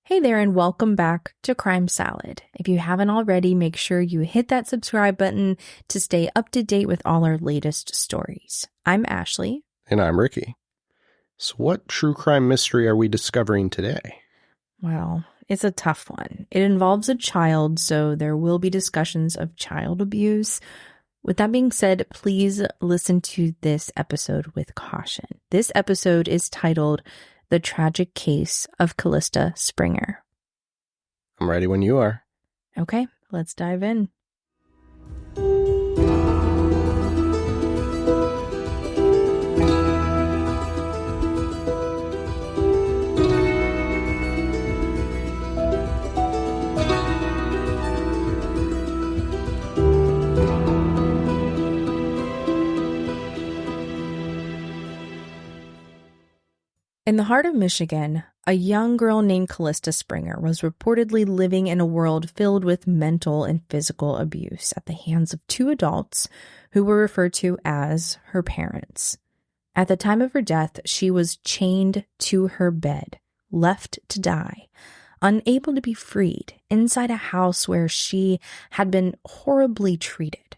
Hey there and welcome back to Crime Salad. If you haven't already, make sure you hit that subscribe button to stay up to date with all our latest stories. I'm Ashley. And I'm Ricky. So what true crime mystery are we discovering today? Well, it's a tough one. It involves a child, so there will be discussions of child abuse. With that being said, please listen to this episode with caution. This episode is titled The Tragic Case of Calista Springer. I'm ready when you are. Okay, let's dive in. In the heart of Michigan, a young girl named Calista Springer was reportedly living in a world filled with mental and physical abuse at the hands of two adults who were referred to as her parents. At the time of her death, she was chained to her bed, left to die, unable to be freed, inside a house where she had been horribly treated.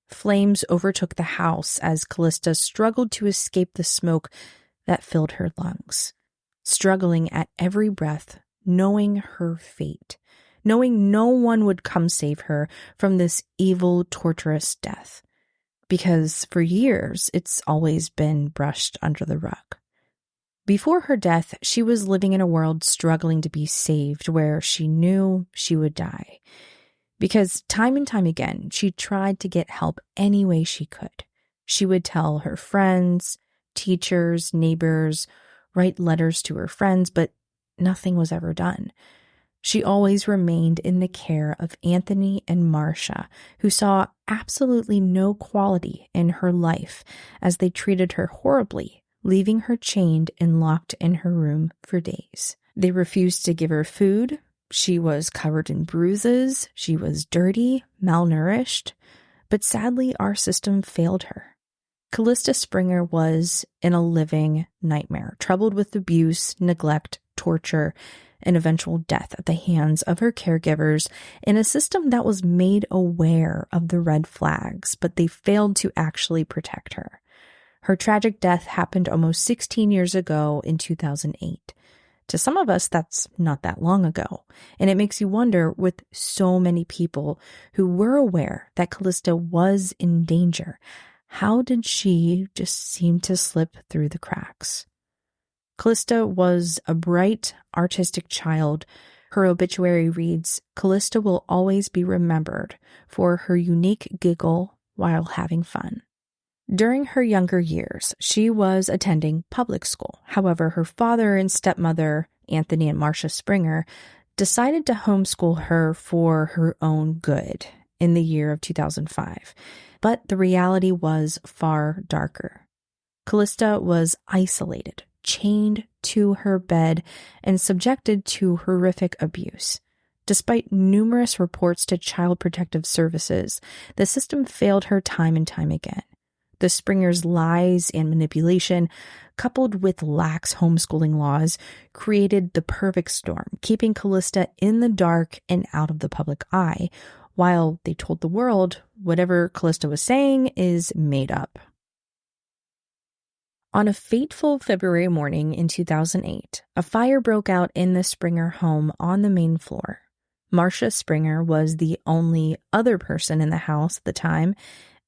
Flames overtook the house as Calista struggled to escape the smoke that filled her lungs, struggling at every breath, knowing her fate, knowing no one would come save her from this evil, torturous death. Because for years, it's always been brushed under the rug. Before her death, she was living in a world struggling to be saved, where she knew she would die. Because time and time again, she tried to get help any way she could. She would tell her friends, teachers, neighbors, write letters to her friends, but nothing was ever done. She always remained in the care of Anthony and Marcia, who saw absolutely no quality in her life as they treated her horribly, leaving her chained and locked in her room for days. They refused to give her food. She was covered in bruises. She was dirty, malnourished. But sadly, our system failed her. Calista Springer was in a living nightmare, troubled with abuse, neglect, torture, and eventual death at the hands of her caregivers in a system that was made aware of the red flags, but they failed to actually protect her. Her tragic death happened almost 16 years ago in 2008. To some of us, that's not that long ago, and it makes you wonder, with so many people who were aware that Calista was in danger, how did she just seem to slip through the cracks? Calista was a bright, artistic child. Her obituary reads, "Calista will always be remembered for her unique giggle while having fun." During her younger years, she was attending public school. However, her father and stepmother, Anthony and Marcia Springer, decided to homeschool her for her own good in the year of 2005. But the reality was far darker. Calista was isolated, chained to her bed, and subjected to horrific abuse. Despite numerous reports to Child Protective Services, the system failed her time and time again. The Springers' lies and manipulation, coupled with lax homeschooling laws, created the perfect storm, keeping Calista in the dark and out of the public eye, while they told the world whatever Calista was saying is made up. On a fateful February morning in 2008, a fire broke out in the Springer home on the main floor. Marcia Springer was the only other person in the house at the time,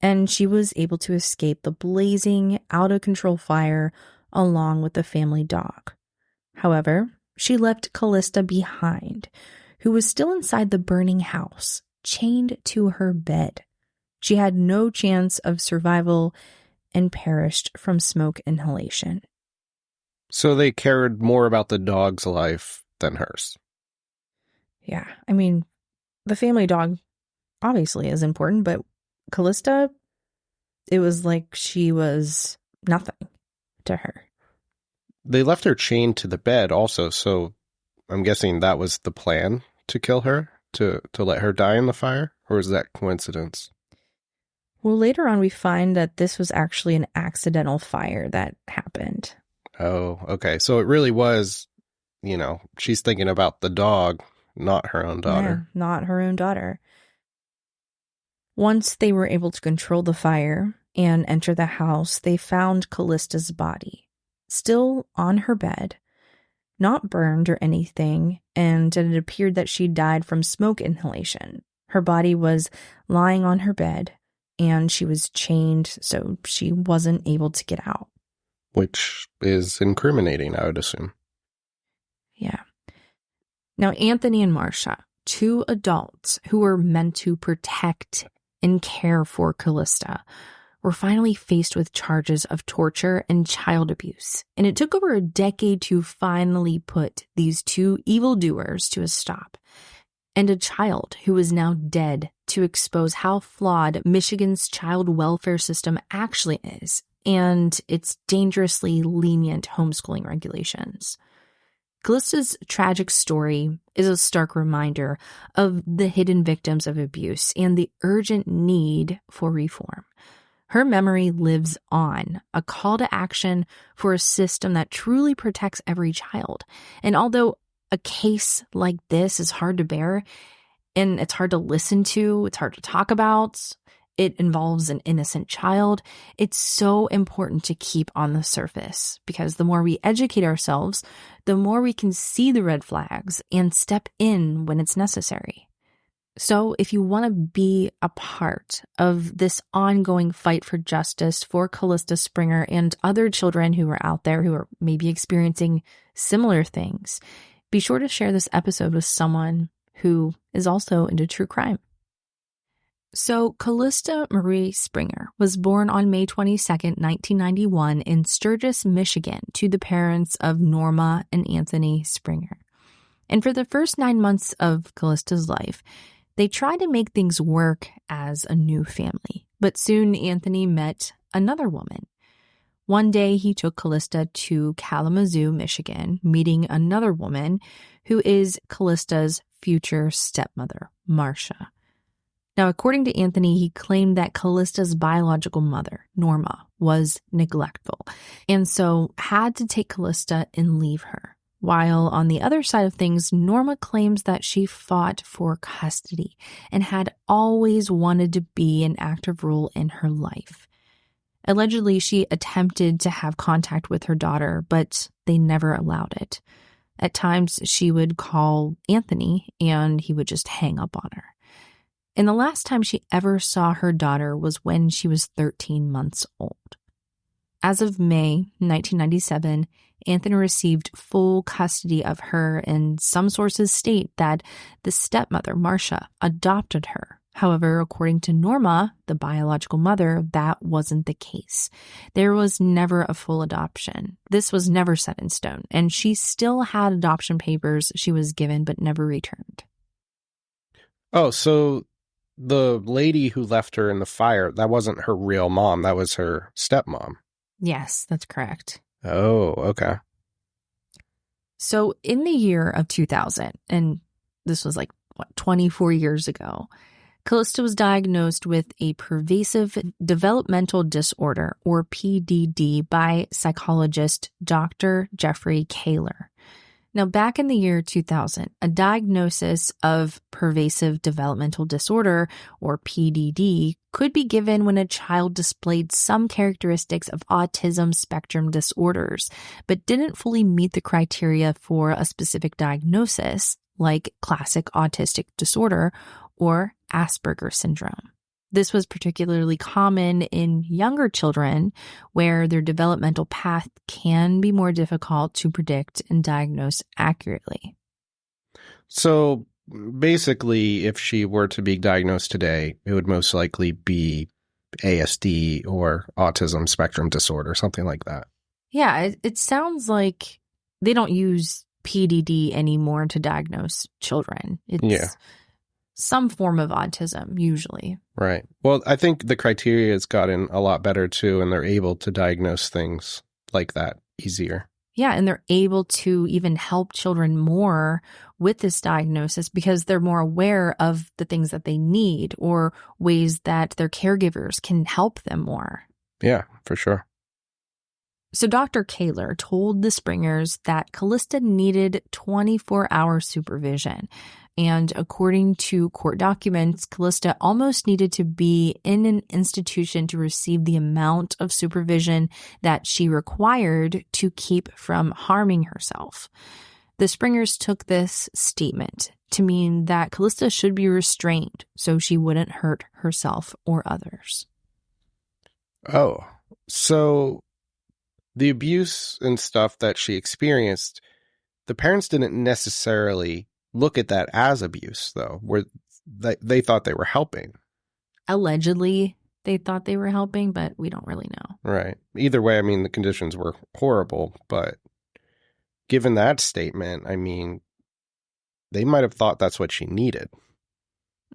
and she was able to escape the blazing, out-of-control fire along with the family dog. However, she left Calista behind, who was still inside the burning house, chained to her bed. She had no chance of survival and perished from smoke inhalation. So they cared more about the dog's life than hers. Yeah, I mean, the family dog obviously is important, but Calista, it was like she was nothing to her. They left her chained to the bed also, so I'm guessing that was the plan, to kill her, to let her die in the fire? Or is that coincidence? Well, later on we find that this was actually an accidental fire that happened. Oh, okay. So it really was she's thinking about the dog, not her own daughter. Yeah, not her own daughter. Once they were able to control the fire and enter the house, they found Callista's body, still on her bed, not burned or anything, and it appeared that she died from smoke inhalation. Her body was lying on her bed, and she was chained, so she wasn't able to get out. Which is incriminating, I would assume. Yeah. Now, Anthony and Marcia, two adults who were meant to protect and care for Calista, were finally faced with charges of torture and child abuse. And it took over a decade to finally put these two evildoers to a stop. And a child who is now dead to expose how flawed Michigan's child welfare system actually is and its dangerously lenient homeschooling regulations. Callista's tragic story is a stark reminder of the hidden victims of abuse and the urgent need for reform. Her memory lives on, a call to action for a system that truly protects every child. And although a case like this is hard to bear, and it's hard to listen to, it's hard to talk about, it involves an innocent child, it's so important to keep on the surface, because the more we educate ourselves, the more we can see the red flags and step in when it's necessary. So if you want to be a part of this ongoing fight for justice for Calista Springer and other children who are out there who are maybe experiencing similar things, be sure to share this episode with someone who is also into true crime. So, Calista Marie Springer was born on May 22nd, 1991 in Sturgis, Michigan, to the parents of Norma and Anthony Springer. And for the first 9 months of Callista's life, they tried to make things work as a new family. But soon Anthony met another woman. One day he took Calista to Kalamazoo, Michigan, meeting another woman who is Callista's future stepmother, Marcia. Now, according to Anthony, he claimed that Callista's biological mother, Norma, was neglectful, and so had to take Calista and leave her. While on the other side of things, Norma claims that she fought for custody and had always wanted to be an active role in her life. Allegedly, she attempted to have contact with her daughter, but they never allowed it. At times, she would call Anthony, and he would just hang up on her. And the last time she ever saw her daughter was when she was 13 months old. As of May 1997, Anthony received full custody of her, and some sources state that the stepmother, Marcia, adopted her. However, according to Norma, the biological mother, that wasn't the case. There was never a full adoption. This was never set in stone, and she still had adoption papers she was given but never returned. Oh, so the lady who left her in the fire, that wasn't her real mom. That was her stepmom. Yes, that's correct. Oh, okay. So in the year of 2000, and this was 24 years ago, Calista was diagnosed with a pervasive developmental disorder, or PDD, by psychologist Dr. Jeffrey Kaler. Now, back in the year 2000, a diagnosis of pervasive developmental disorder, or PDD, could be given when a child displayed some characteristics of autism spectrum disorders, but didn't fully meet the criteria for a specific diagnosis, like classic autistic disorder or Asperger's syndrome. This was particularly common in younger children, where their developmental path can be more difficult to predict and diagnose accurately. So basically, if she were to be diagnosed today, it would most likely be ASD or autism spectrum disorder, something like that. Yeah, it sounds like they don't use PDD anymore to diagnose children. It's some form of autism, usually. Right. Well, I think the criteria has gotten a lot better, too, and they're able to diagnose things like that easier. Yeah, and they're able to even help children more with this diagnosis because they're more aware of the things that they need or ways that their caregivers can help them more. Yeah, for sure. So Dr. Kaler told the Springers that Calista needed 24-hour supervision. And according to court documents, Calista almost needed to be in an institution to receive the amount of supervision that she required to keep from harming herself. The Springers took this statement to mean that Calista should be restrained so she wouldn't hurt herself or others. Oh, so the abuse and stuff that she experienced, the parents didn't necessarily look at that as abuse, though, where they thought they were helping. Allegedly, they thought they were helping, but we don't really know. Right. Either way, I mean, the conditions were horrible, but given that statement, I mean, they might have thought that's what she needed.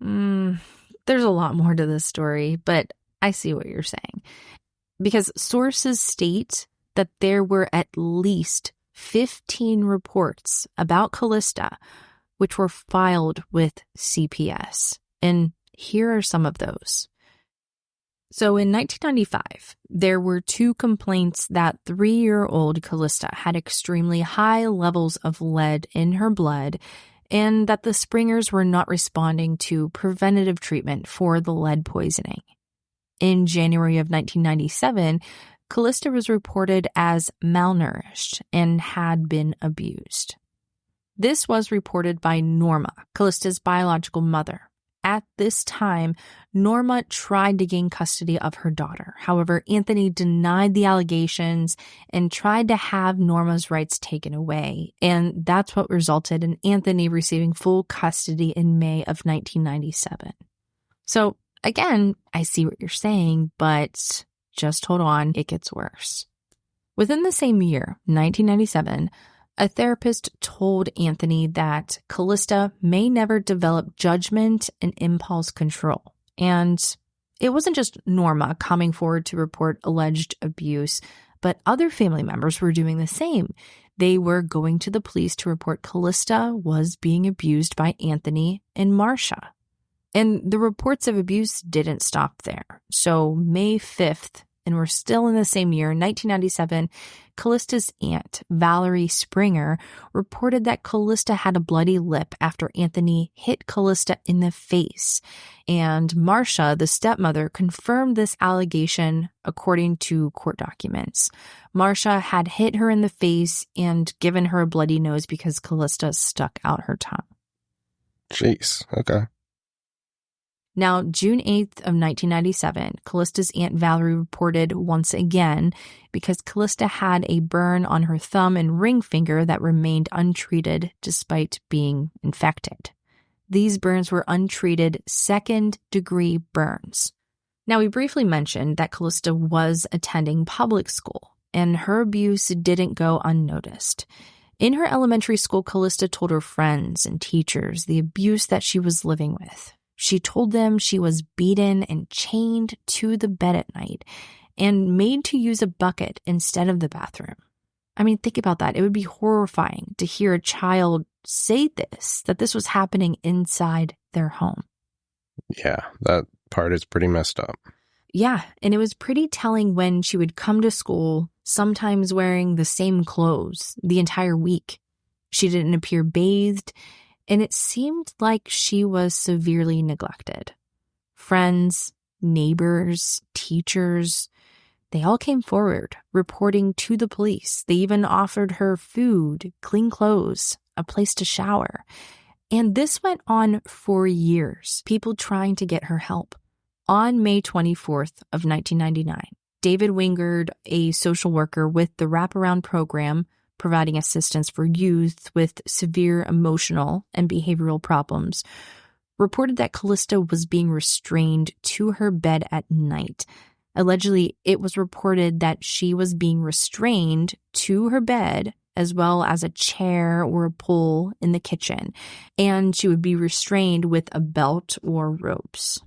There's a lot more to this story, but I see what you're saying. Because sources state that there were at least 15 reports about Calista, which were filed with CPS. And here are some of those. So in 1995, there were 2 complaints that 3-year-old Calista had extremely high levels of lead in her blood and that the Springers were not responding to preventative treatment for the lead poisoning. In January of 1997, Calista was reported as malnourished and had been abused. This was reported by Norma, Callista's biological mother. At this time, Norma tried to gain custody of her daughter. However, Anthony denied the allegations and tried to have Norma's rights taken away. And that's what resulted in Anthony receiving full custody in May of 1997. So, again, I see what you're saying, but just hold on, it gets worse. Within the same year, 1997, a therapist told Anthony that Calista may never develop judgment and impulse control. And it wasn't just Norma coming forward to report alleged abuse, but other family members were doing the same. They were going to the police to report Calista was being abused by Anthony and Marcia. And the reports of abuse didn't stop there. So May 5th, and we're still in the same year, 1997, Callista's aunt, Valerie Springer, reported that Calista had a bloody lip after Anthony hit Calista in the face. And Marcia, the stepmother, confirmed this allegation according to court documents. Marcia had hit her in the face and given her a bloody nose because Calista stuck out her tongue. Jeez, okay. Now, June 8th of 1997, Callista's Aunt Valerie reported once again because Calista had a burn on her thumb and ring finger that remained untreated despite being infected. These burns were untreated second-degree burns. Now, we briefly mentioned that Calista was attending public school, and her abuse didn't go unnoticed. In her elementary school, Calista told her friends and teachers the abuse that she was living with. She told them she was beaten and chained to the bed at night and made to use a bucket instead of the bathroom. I mean, think about that. It would be horrifying to hear a child say this, that this was happening inside their home. Yeah, that part is pretty messed up. Yeah, and it was pretty telling when she would come to school, sometimes wearing the same clothes the entire week. She didn't appear bathed, and it seemed like she was severely neglected. Friends, neighbors, teachers, they all came forward, reporting to the police. They even offered her food, clean clothes, a place to shower. And this went on for years, people trying to get her help. On May 24th of 1999, David Wingard, a social worker with the Wraparound Program, providing assistance for youth with severe emotional and behavioral problems, reported that Calista was being restrained to her bed at night. Allegedly, it was reported that she was being restrained to her bed as well as a chair or a pole in the kitchen, and she would be restrained with a belt or ropes.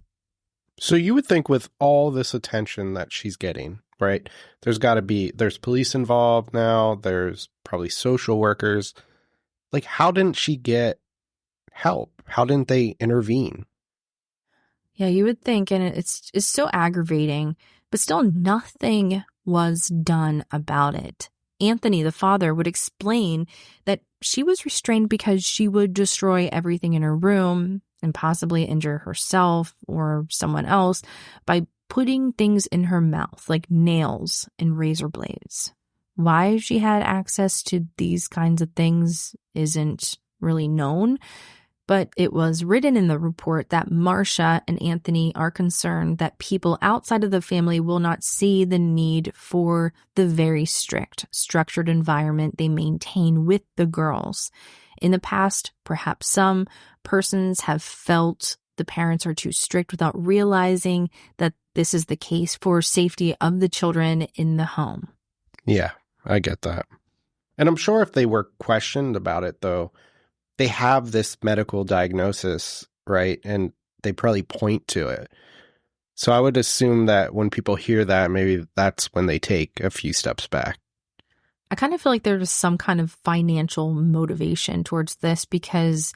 So you would think with all this attention that she's getting, right? There's police involved now. There's probably social workers. Like, how didn't she get help? How didn't they intervene? Yeah, you would think, and it's so aggravating, but still nothing was done about it. Anthony, the father, would explain that she was restrained because she would destroy everything in her room and possibly injure herself or someone else by putting things in her mouth, like nails and razor blades. Why she had access to these kinds of things isn't really known, but it was written in the report that Marcia and Anthony are concerned that people outside of the family will not see the need for the very strict, structured environment they maintain with the girls. In the past, perhaps some persons have felt the parents are too strict without realizing that this is the case for safety of the children in the home. Yeah, I get that. And I'm sure if they were questioned about it, though, they have this medical diagnosis, right? And they probably point to it. So I would assume that when people hear that, maybe that's when they take a few steps back. I kind of feel like there's some kind of financial motivation towards this because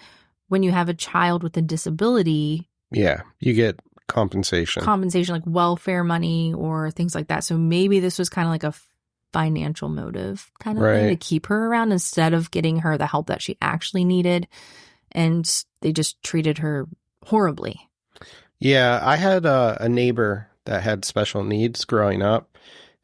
when you have a child with a disability... Yeah, you get compensation. Compensation, like welfare money or things like that. So maybe this was kind of like a financial motive kind of thing to keep her around instead of getting her the help that she actually needed. And they just treated her horribly. Yeah, I had a neighbor that had special needs growing up.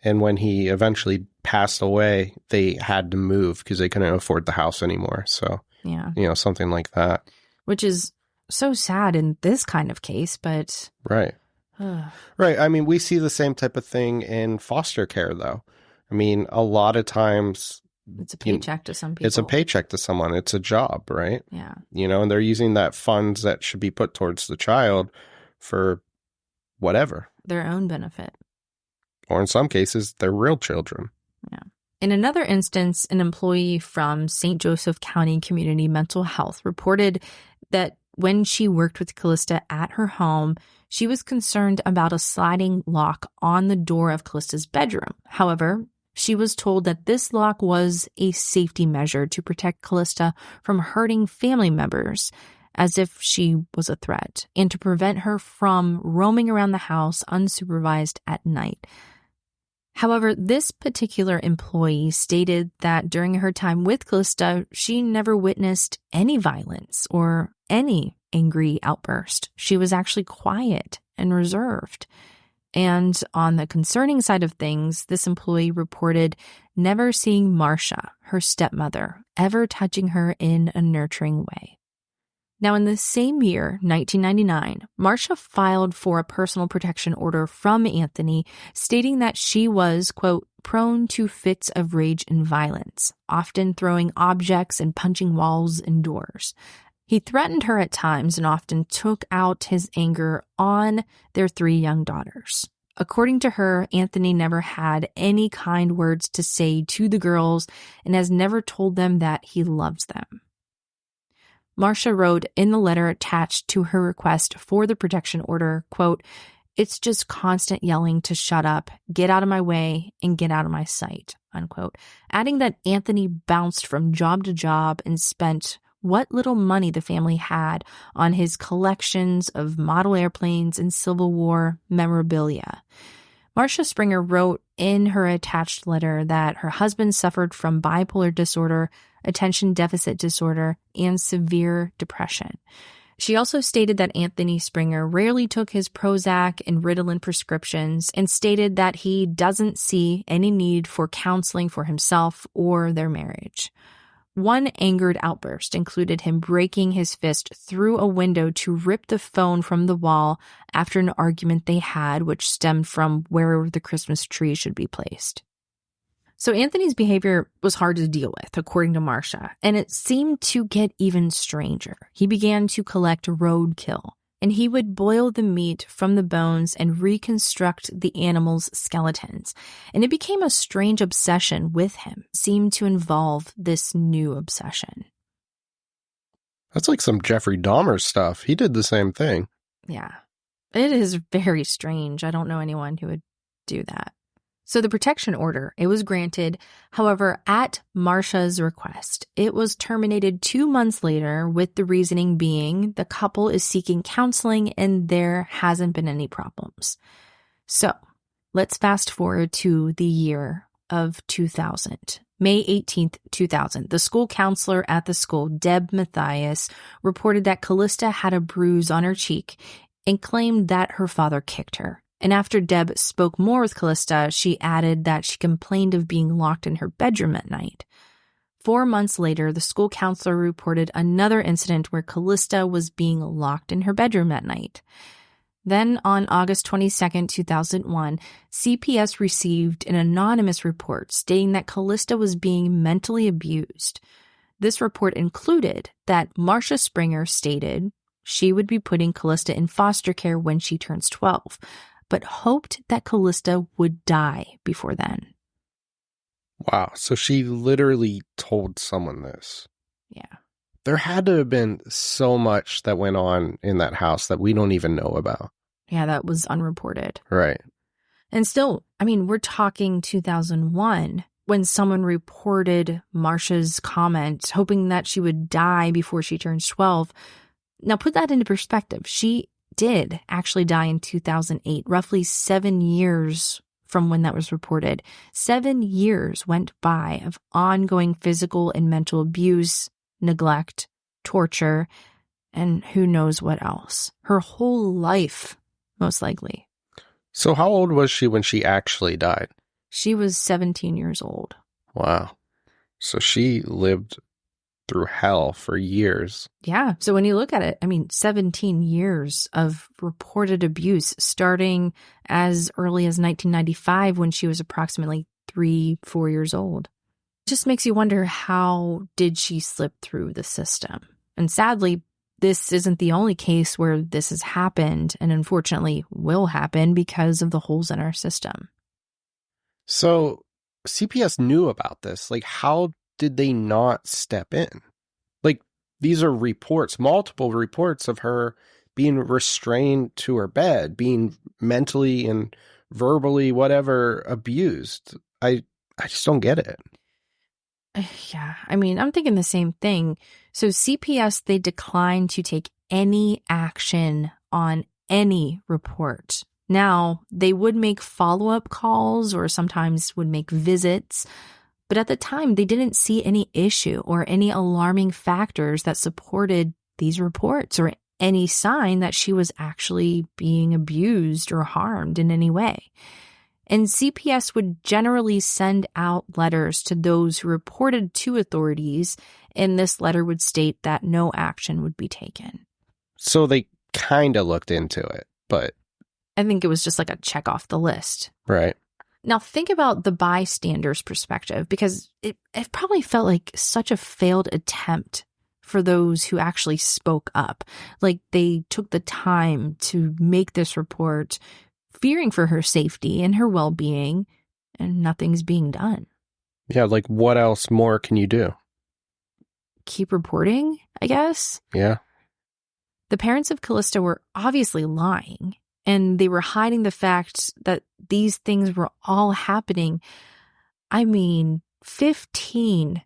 And when he eventually passed away, they had to move because they couldn't afford the house anymore. So, yeah, something like that. Which is so sad in this kind of case, but... Right. Right. I mean, we see the same type of thing in foster care, though. I mean, a lot of times... It's a paycheck to some people. It's a paycheck to someone. It's a job, right? Yeah. And they're using that funds that should be put towards the child for whatever. Their own benefit. Or in some cases, they're real children. Yeah. In another instance, an employee from St. Joseph County Community Mental Health reported that when she worked with Calista at her home, she was concerned about a sliding lock on the door of Calista's bedroom. However, she was told that this lock was a safety measure to protect Calista from hurting family members, as if she was a threat, and to prevent her from roaming around the house unsupervised at night. However, this particular employee stated that during her time with Calista, she never witnessed any violence or any angry outburst. She was actually quiet and reserved. And on the concerning side of things, this employee reported never seeing Marcia, her stepmother, ever touching her in a nurturing way. Now, in the same year, 1999, Marcia filed for a personal protection order from Anthony, stating that she was, quote, prone to fits of rage and violence, often throwing objects and punching walls and doors. He threatened her at times and often took out his anger on their 3 young daughters. According to her, Anthony never had any kind words to say to the girls and has never told them that he loves them. Marcia wrote in the letter attached to her request for the protection order, quote, "It's just constant yelling to shut up, get out of my way, and get out of my sight," unquote, adding that Anthony bounced from job to job and spent what little money the family had on his collections of model airplanes and Civil War memorabilia. Marcia Springer wrote in her attached letter that her husband suffered from bipolar disorder, attention deficit disorder, and severe depression. She also stated that Anthony Springer rarely took his Prozac and Ritalin prescriptions and stated that he doesn't see any need for counseling for himself or their marriage. One angered outburst included him breaking his fist through a window to rip the phone from the wall after an argument they had, which stemmed from where the Christmas tree should be placed. So Anthony's behavior was hard to deal with, according to Marcia, and it seemed to get even stranger. He began to collect roadkill, and he would boil the meat from the bones and reconstruct the animals' skeletons. And it became a strange obsession with him, seemed to involve this new obsession. That's like some Jeffrey Dahmer stuff. He did the same thing. Yeah. It is very strange. I don't know anyone who would do that. So the protection order, it was granted. However, at Marcia's request, it was terminated 2 months later, with the reasoning being the couple is seeking counseling and there hasn't been any problems. So Let's fast forward to the year of 2000. May 18th, 2000, the school counselor at the school, Deb Mathias, reported that Calista had a bruise on her cheek and claimed that her father kicked her. And after Deb spoke more with Calista, she added that she complained of being locked in her bedroom at night. 4 months later, the school counselor reported another incident where Calista was being locked in her bedroom at night. Then, on August 22, 2001, CPS received an anonymous report stating that Calista was being mentally abused. This report included that Marcia Springer stated she would be putting Calista in foster care when she turns 12, but hoped that Calista would die before then. Wow, so she literally told someone this. Yeah. There had to have been so much that went on in that house that we don't even know about. Yeah, that was unreported. Right. And still, I mean, we're talking 2001 when someone reported Marcia's comment, hoping that she would die before she turns 12. Now, put that into perspective. She did actually die in 2008, roughly 7 years from when that was reported. 7 years went by of ongoing physical and mental abuse, neglect, torture, and who knows what else. Her whole life, most likely. So how old was she when she actually died? She was 17 years old. Wow. So she lived through hell for years. Yeah. So when you look at it, I mean, 17 years of reported abuse starting as early as 1995 when she was approximately 3-4 years old. It just makes you wonder, how did she slip through the system? And sadly, this isn't the only case where this has happened, and unfortunately will happen because of the holes in our system. So CPS knew about this. Like, how did they not step in? Like, these are reports, multiple reports of her being restrained to her bed, being mentally and verbally, whatever, abused. I just don't get it. Yeah, I mean, I'm thinking the same thing. So CPS, they declined to take any action on any report. Now, they would make follow-up calls or sometimes would make visits, but at the time, they didn't see any issue or any alarming factors that supported these reports or any sign that she was actually being abused or harmed in any way. And CPS would generally send out letters to those who reported to authorities, and this letter would state that no action would be taken. So they kind of looked into it, but I think it was just like a check off the list. right. Now think about the bystander's perspective, because it probably felt like such a failed attempt for those who actually spoke up. Like, they took the time to make this report, fearing for her safety and her well-being, and nothing's being done. Yeah, like, what else more can you do? Keep reporting, I guess? Yeah. The parents of Calista were obviously lying, and they were hiding the fact that these things were all happening. I mean, 15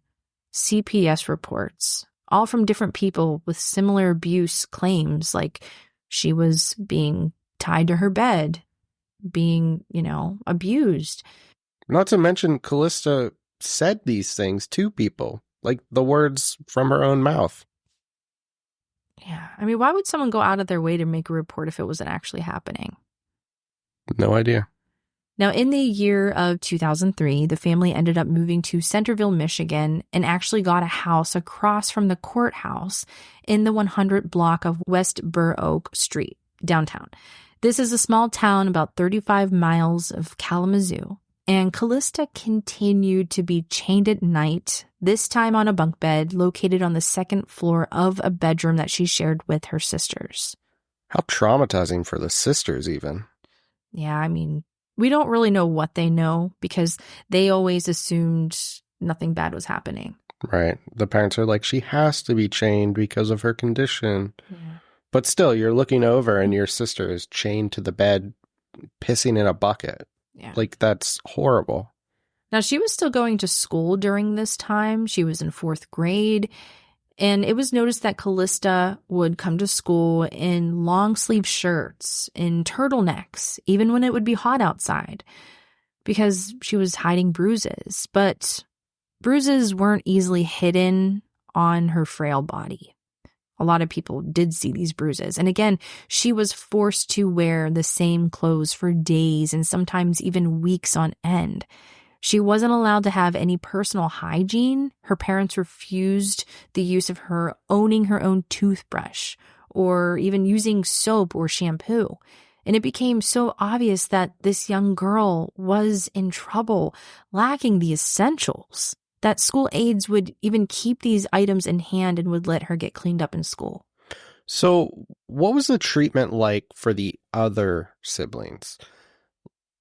CPS reports, all from different people with similar abuse claims, like she was being tied to her bed, being, abused. Not to mention, Calista said these things to people, like the words from her own mouth. Yeah. I mean, why would someone go out of their way to make a report if it wasn't actually happening? No idea. Now, in the year of 2003, the family ended up moving to Centerville, Michigan, and actually got a house across from the courthouse in the 100 block of West Burr Oak Street, downtown. This is a small town about 35 miles of Kalamazoo, and Calista continued to be chained at night, this time on a bunk bed located on the second floor of a bedroom that she shared with her sisters. How traumatizing for the sisters, even. Yeah, I mean, we don't really know what they know because they always assumed nothing bad was happening. Right. The parents are like, she has to be chained because of her condition. Yeah. But still, you're looking over and your sister is chained to the bed, pissing in a bucket. Yeah. Like, that's horrible. Now, she was still going to school during this time. She was in 4th grade. And it was noticed that Calista would come to school in long sleeve shirts, in turtlenecks, even when it would be hot outside, because she was hiding bruises. But bruises weren't easily hidden on her frail body. A lot of people did see these bruises. And again, she was forced to wear the same clothes for days and sometimes even weeks on end. She wasn't allowed to have any personal hygiene. Her parents refused the use of her owning her own toothbrush or even using soap or shampoo. And it became so obvious that this young girl was in trouble, lacking the essentials, that school aides would even keep these items in hand and would let her get cleaned up in school. So what was the treatment like for the other siblings?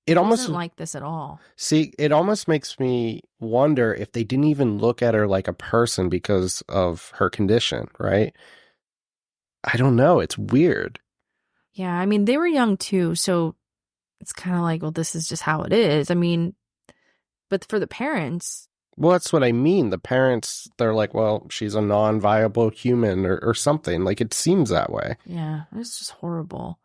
It almost wasn't like this at all. See, it almost makes me wonder if they didn't even look at her like a person because of her condition, right? I don't know. It's weird. Yeah, I mean, they were young too, so it's kind of like, well, this is just how it is. I mean, but for the parents... Well, that's what I mean. The parents, they're like, well, she's a non-viable human or something. Like, it seems that way. Yeah, it's just horrible.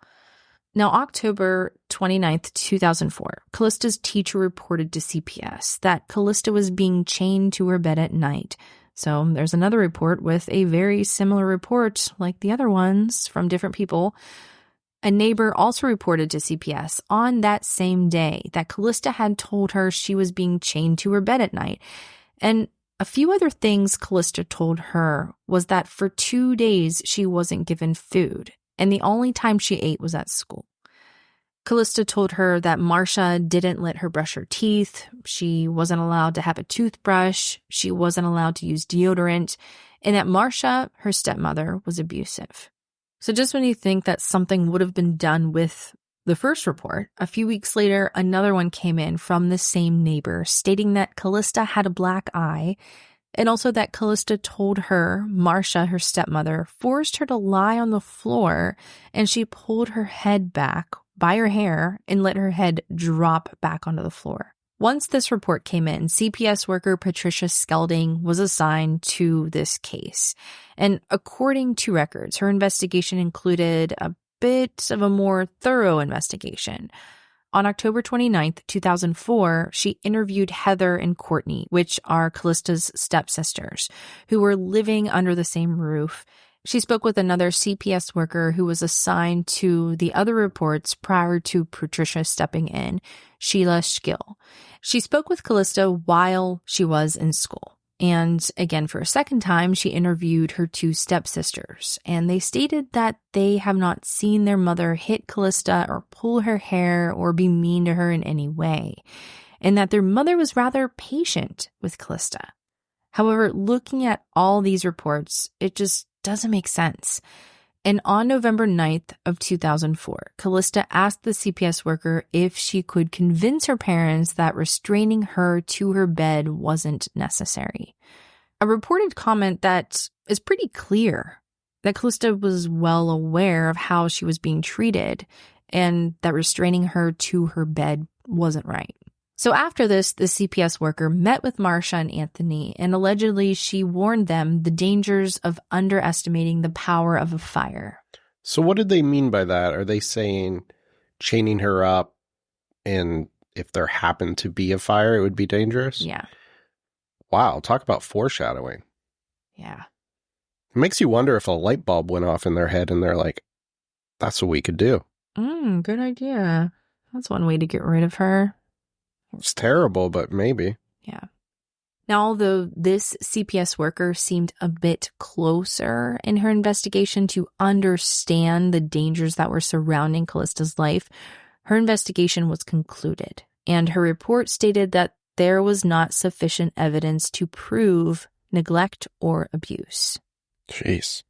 Now, October 29th, 2004, Callista's teacher reported to CPS that Calista was being chained to her bed at night. So there's another report with a very similar report like the other ones from different people. A neighbor also reported to CPS on that same day that Calista had told her she was being chained to her bed at night. And a few other things Calista told her was that for 2 days she wasn't given food, and the only time she ate was at school. Calista told her that Marcia didn't let her brush her teeth, she wasn't allowed to have a toothbrush, she wasn't allowed to use deodorant, and that Marcia, her stepmother, was abusive. So just when you think that something would have been done with the first report, a few weeks later, another one came in from the same neighbor stating that Calista had a black eye and also that Calista told her, Marcia, her stepmother, forced her to lie on the floor and she pulled her head back by her hair and let her head drop back onto the floor. Once this report came in, CPS worker Patricia Skelding was assigned to this case. And according to records, her investigation included a bit of a more thorough investigation. On October 29th, 2004, she interviewed Heather and Courtney, which are Callista's stepsisters, who were living under the same roof. She spoke with another CPS worker who was assigned to the other reports prior to Patricia stepping in, Sheila Schgill. She spoke with Calista while she was in school. And again, for a second time, she interviewed her two stepsisters. And they stated that they have not seen their mother hit Calista or pull her hair or be mean to her in any way. And that their mother was rather patient with Calista. However, looking at all these reports, it just doesn't make sense. And on November 9th of 2004, Calista asked the CPS worker if she could convince her parents that restraining her to her bed wasn't necessary. A reported comment that is pretty clear that Calista was well aware of how she was being treated and that restraining her to her bed wasn't right. So after this, the CPS worker met with Marcia and Anthony, and allegedly she warned them the dangers of underestimating the power of a fire. So what did they mean by that? Are they saying chaining her up and if there happened to be a fire, it would be dangerous? Yeah. Wow, talk about foreshadowing. Yeah. It makes you wonder if a light bulb went off in their head and they're like, that's what we could do. Good idea. That's one way to get rid of her. It's terrible, but maybe. Yeah. Now, although this CPS worker seemed a bit closer in her investigation to understand the dangers that were surrounding Callista's life, her investigation was concluded, and her report stated that there was not sufficient evidence to prove neglect or abuse. Jeez.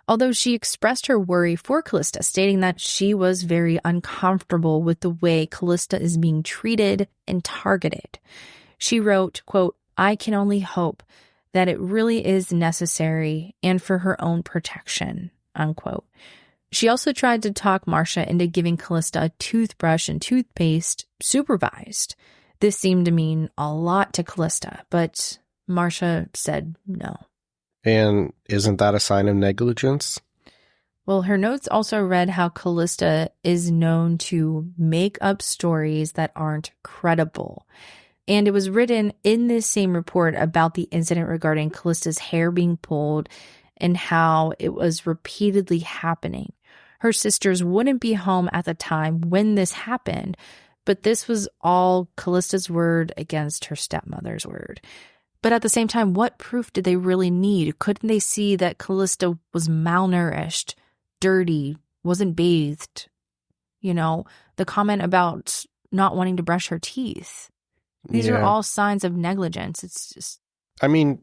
Although she expressed her worry for Calista, stating that she was very uncomfortable with the way Calista is being treated and targeted. She wrote, quote, "I can only hope that it really is necessary and for her own protection," unquote. She also tried to talk Marcia into giving Calista a toothbrush and toothpaste supervised. This seemed to mean a lot to Calista, but Marcia said no. And isn't that a sign of negligence? Well, her notes also read how Calista is known to make up stories that aren't credible. And it was written in this same report about the incident regarding Callista's hair being pulled and how it was repeatedly happening. Her sisters wouldn't be home at the time when this happened, but this was all Callista's word against her stepmother's word. But at the same time, what proof did they really need? Couldn't they see that Calista was malnourished, dirty, wasn't bathed? The comment about not wanting to brush her teeth. These are all signs of negligence. It's just... I mean,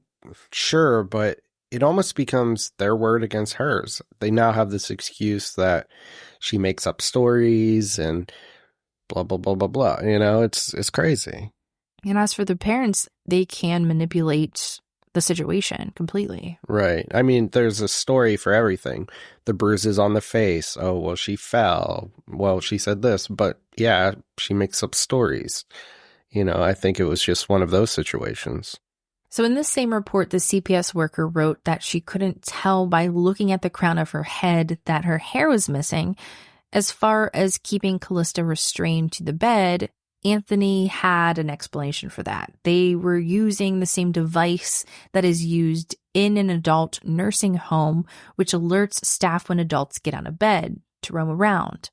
sure, but it almost becomes their word against hers. They now have this excuse that she makes up stories and blah, blah, blah, blah, blah. It's crazy. And as for the parents, they can manipulate the situation completely. Right. I mean, there's a story for everything. The bruises on the face. Oh, well, she fell. Well, she said this. But yeah, she makes up stories. I think it was just one of those situations. So in this same report, the CPS worker wrote that she couldn't tell by looking at the crown of her head that her hair was missing. As far as keeping Calista restrained to the bed, Anthony had an explanation for that. They were using the same device that is used in an adult nursing home, which alerts staff when adults get out of bed to roam around.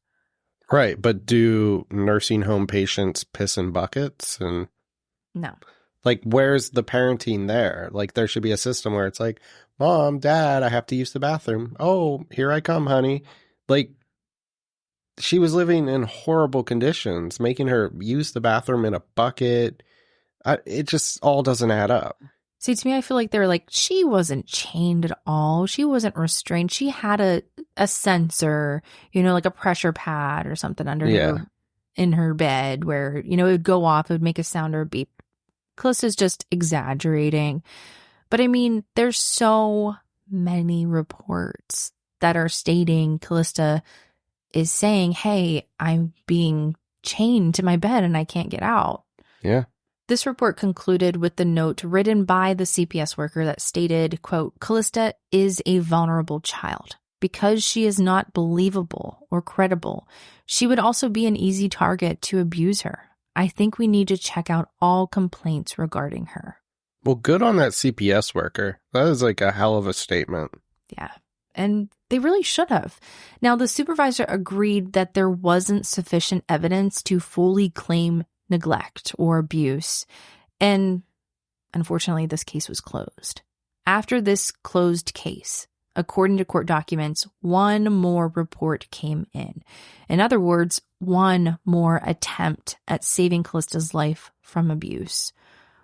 Right, but do nursing home patients piss in buckets? And no. Like, where's the parenting there? Like, there should be a system where it's like, Mom, Dad, I have to use the bathroom. Oh, here I come, honey. Like, she was living in horrible conditions, making her use the bathroom in a bucket. It just all doesn't add up. See, to me, I feel like they're like, she wasn't chained at all. She wasn't restrained. She had a sensor, like a pressure pad or something under her in her bed where, it would go off, it would make a sound or a beep. Callista's just exaggerating. But I mean, there's so many reports that are stating Calista is saying, hey, I'm being chained to my bed and I can't get out. Yeah. This report concluded with the note written by the CPS worker that stated, quote, Calista is a vulnerable child. Because she is not believable or credible, she would also be an easy target to abuse her. I think we need to check out all complaints regarding her. Well, good on that CPS worker. That is like a hell of a statement. Yeah. And they really should have. Now, the supervisor agreed that there wasn't sufficient evidence to fully claim neglect or abuse. And unfortunately, this case was closed. After this closed case, according to court documents, one more report came in. In other words, one more attempt at saving Callista's life from abuse.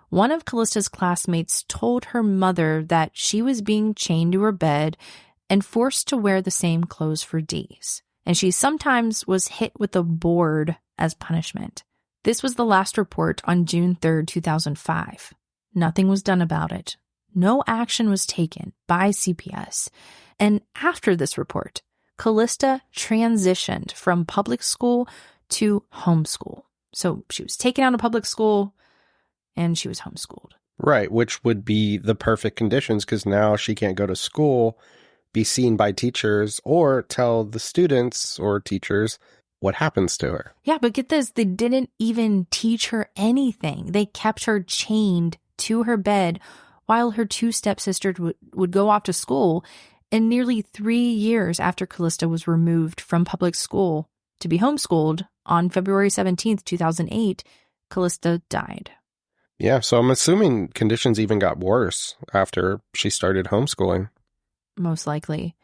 One of Callista's classmates told her mother that she was being chained to her bed and forced to wear the same clothes for days. And she sometimes was hit with a board as punishment. This was the last report on June 3rd, 2005. Nothing was done about it. No action was taken by CPS. And after this report, Calista transitioned from public school to homeschool. So she was taken out of public school and she was homeschooled. Right, which would be the perfect conditions because now she can't go to school, be seen by teachers, or tell the students or teachers what happens to her. Yeah, but get this, they didn't even teach her anything. They kept her chained to her bed while her two stepsisters would go off to school. And nearly 3 years after Calista was removed from public school to be homeschooled, on February 17th, 2008, Calista died. Yeah, so I'm assuming conditions even got worse after she started homeschooling. Most likely.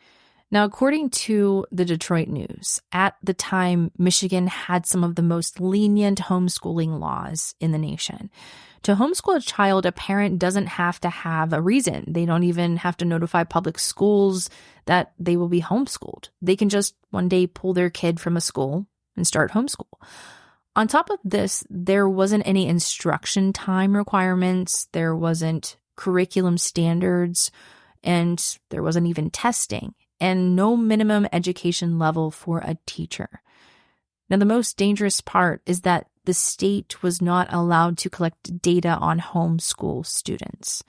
Now, according to the Detroit News, at the time, Michigan had some of the most lenient homeschooling laws in the nation. To homeschool a child, a parent doesn't have to have a reason. They don't even have to notify public schools that they will be homeschooled. They can just one day pull their kid from a school and start homeschool. On top of this, there wasn't any instruction time requirements. There wasn't curriculum standards, and there wasn't even testing, and no minimum education level for a teacher. Now, the most dangerous part is that the state was not allowed to collect data on homeschool students.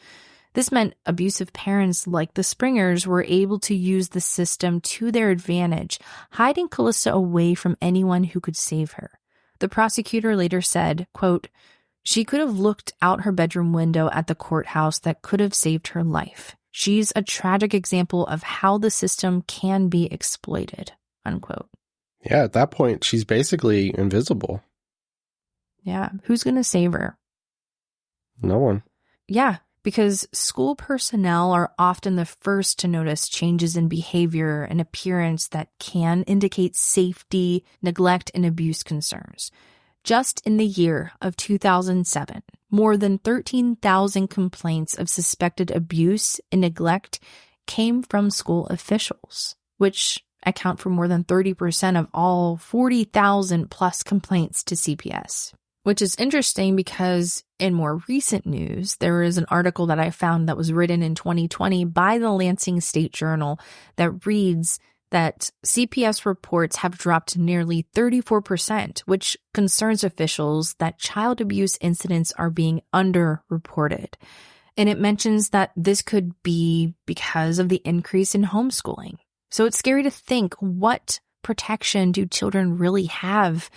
This meant abusive parents like the Springers were able to use the system to their advantage, hiding Calista away from anyone who could save her. The prosecutor later said, quote, "She could have looked out her bedroom window at the courthouse that could have saved her life. She's a tragic example of how the system can be exploited," unquote. Yeah, at that point, she's basically invisible. Yeah, who's going to save her? No one. Yeah, because school personnel are often the first to notice changes in behavior and appearance that can indicate safety, neglect, and abuse concerns. Just in the year of 2007, more than 13,000 complaints of suspected abuse and neglect came from school officials, which account for more than 30% of all 40,000 plus complaints to CPS. Which is interesting because in more recent news, there is an article that I found that was written in 2020 by the Lansing State Journal that reads that CPS reports have dropped nearly 34%, which concerns officials that child abuse incidents are being underreported. And it mentions that this could be because of the increase in homeschooling. So it's scary to think, what protection do children really have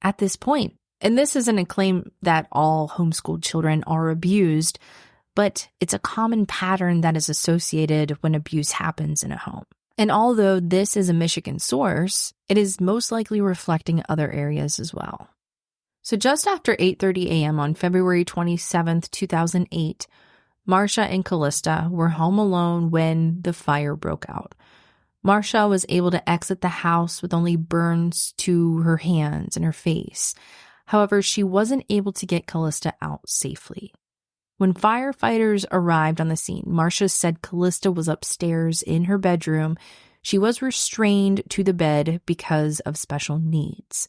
at this point? And this isn't a claim that all homeschooled children are abused, but it's a common pattern that is associated when abuse happens in a home. And although this is a Michigan source, it is most likely reflecting other areas as well. So just after 8:30 a.m. on February 27th, 2008, Marcia and Calista were home alone when the fire broke out. Marcia was able to exit the house with only burns to her hands and her face. However, she wasn't able to get Calista out safely. When firefighters arrived on the scene, Marcia said Calista was upstairs in her bedroom. She was restrained to the bed because of special needs.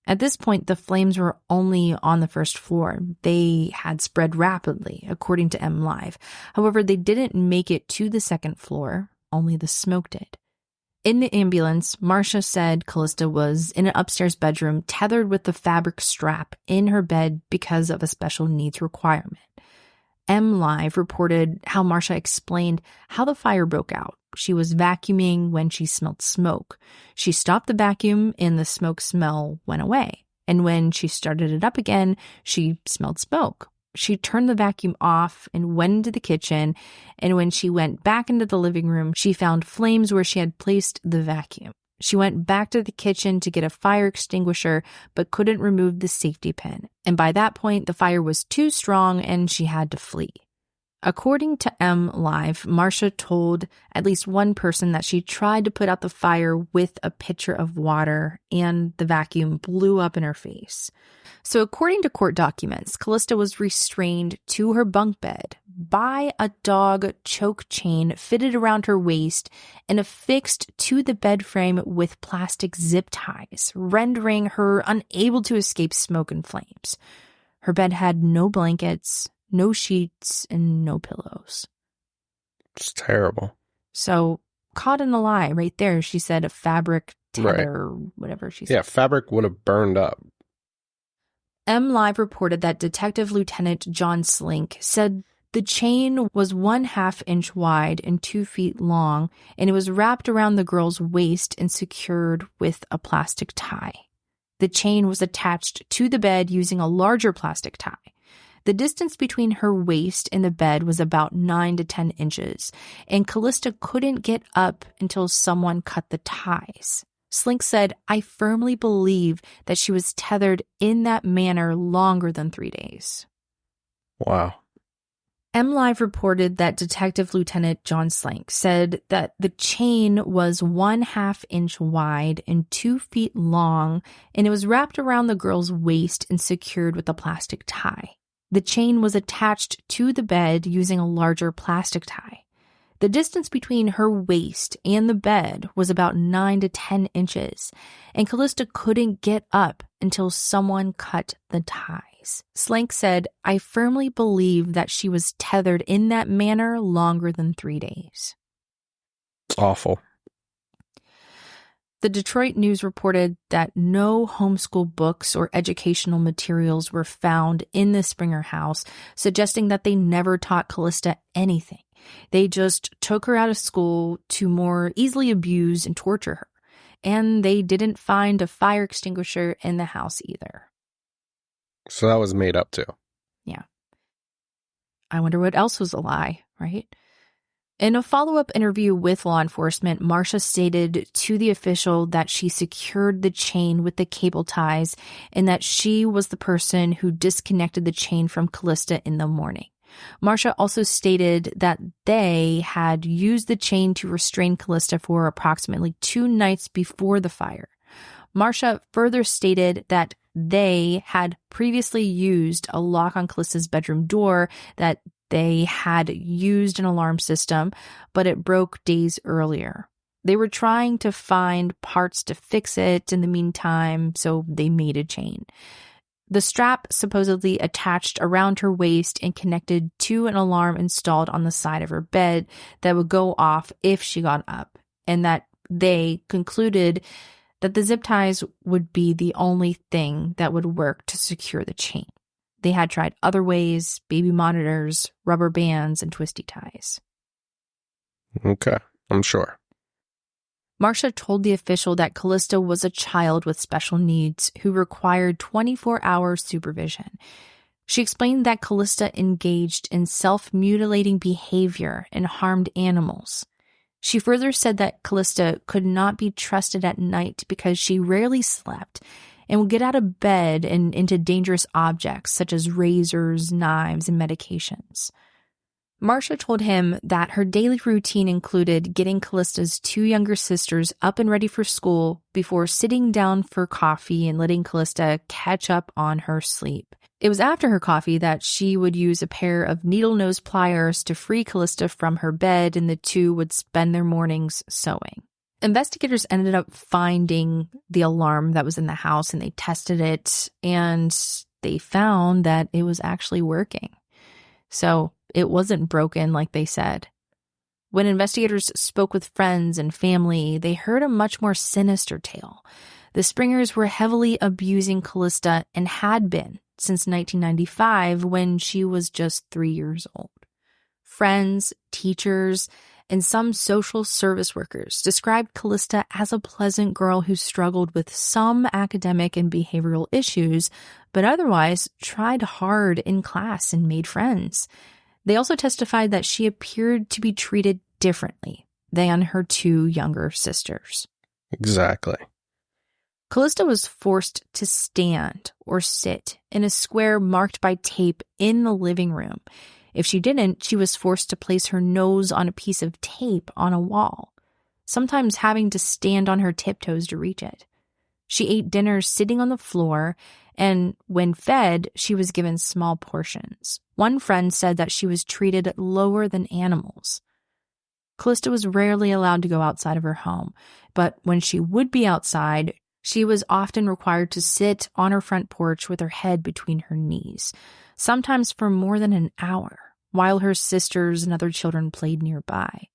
At this point, the flames were only on the first floor. They had spread rapidly, according to MLive. However, they didn't make it to the second floor. Only the smoke did. In the ambulance, Marcia said Calista was in an upstairs bedroom tethered with the fabric strap in her bed because of a special needs requirement. MLive reported how Marcia explained how the fire broke out. She was vacuuming when she smelled smoke. She stopped the vacuum and the smoke smell went away. And when she started it up again, she smelled smoke. She turned the vacuum off and went into the kitchen, and when she went back into the living room, she found flames where she had placed the vacuum. She went back to the kitchen to get a fire extinguisher, but couldn't remove the safety pin. And by that point, the fire was too strong and she had to flee. According to MLive, Marcia told at least one person that she tried to put out the fire with a pitcher of water and the vacuum blew up in her face. So according to court documents, Calista was restrained to her bunk bed by a dog choke chain fitted around her waist and affixed to the bed frame with plastic zip ties, rendering her unable to escape smoke and flames. Her bed had no blankets, no sheets, and no pillows. It's terrible. So, caught in a lie right there. She said a fabric tether, or whatever she said. Yeah, fabric would have burned up. MLive reported that Detective Lieutenant John Slink said the chain was 1/2 inch wide and 2 feet long, and it was wrapped around the girl's waist and secured with a plastic tie. The chain was attached to the bed using a larger plastic tie. The distance between her waist and the bed was about 9 to 10 inches, and Calista couldn't get up until someone cut the ties. Slink said, "I firmly believe that she was tethered in that manner longer than 3 days." Wow. MLive reported that Detective Lieutenant John Slink said that the chain was 1/2 inch wide and 2 feet long, and it was wrapped around the girl's waist and secured with a plastic tie. The chain was attached to the bed using a larger plastic tie. The distance between her waist and the bed was about 9 to 10 inches, and Calista couldn't get up until someone cut the ties. Slink said, "I firmly believe that she was tethered in that manner longer than 3 days." It's awful. The Detroit News reported that no homeschool books or educational materials were found in the Springer house, suggesting that they never taught Calista anything. They just took her out of school to more easily abuse and torture her. And they didn't find a fire extinguisher in the house either. So that was made up too. Yeah. I wonder what else was a lie, right? In a follow-up interview with law enforcement, Marcia stated to the official that she secured the chain with the cable ties and that she was the person who disconnected the chain from Calista in the morning. Marcia also stated that they had used the chain to restrain Calista for approximately 2 nights before the fire. Marcia further stated that they had previously used a lock on Calista's bedroom door, that they had used an alarm system, but it broke days earlier. They were trying to find parts to fix it in the meantime, so they made a chain. The strap supposedly attached around her waist and connected to an alarm installed on the side of her bed that would go off if she got up, and that they concluded that the zip ties would be the only thing that would work to secure the chain. They had tried other ways: baby monitors, rubber bands, and twisty ties. Okay, I'm sure. Marcia told the official that Calista was a child with special needs who required 24-hour supervision. She explained that Calista engaged in self-mutilating behavior and harmed animals. She further said that Calista could not be trusted at night because she rarely slept and would get out of bed and into dangerous objects such as razors, knives, and medications. Marcia told him that her daily routine included getting Calista's 2 younger sisters up and ready for school before sitting down for coffee and letting Calista catch up on her sleep. It was after her coffee that she would use a pair of needle-nose pliers to free Calista from her bed, and the two would spend their mornings sewing. Investigators ended up finding the alarm that was in the house, and they tested it, and they found that it was actually working. So it wasn't broken like they said. When investigators spoke with friends and family, they heard a much more sinister tale. The Springers were heavily abusing Calista and had been since 1995, when she was just 3 years old. Friends, teachers, and some social service workers described Calista as a pleasant girl who struggled with some academic and behavioral issues, but otherwise tried hard in class and made friends. They also testified that she appeared to be treated differently than her 2 younger sisters. Exactly. Calista was forced to stand or sit in a square marked by tape in the living room. If she didn't, she was forced to place her nose on a piece of tape on a wall, sometimes having to stand on her tiptoes to reach it. She ate dinner sitting on the floor, and when fed, she was given small portions. One friend said that she was treated lower than animals. Calista was rarely allowed to go outside of her home, but when she would be outside, she was often required to sit on her front porch with her head between her knees, sometimes for more than an hour, while her sisters and other children played nearby.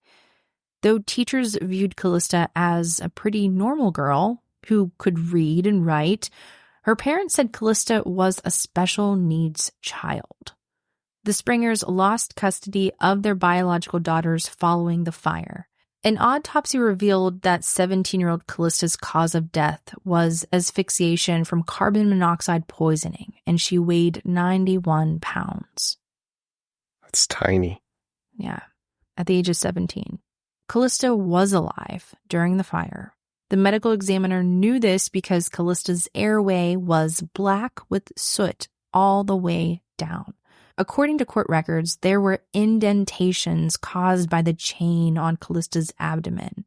Though teachers viewed Calista as a pretty normal girl who could read and write, her parents said Calista was a special needs child. The Springers lost custody of their biological daughters following the fire. An autopsy revealed that 17-year-old Calista's cause of death was asphyxiation from carbon monoxide poisoning, and she weighed 91 pounds. That's tiny. Yeah, at the age of 17. Calista was alive during the fire. The medical examiner knew this because Calista's airway was black with soot all the way down. According to court records, there were indentations caused by the chain on Callista's abdomen.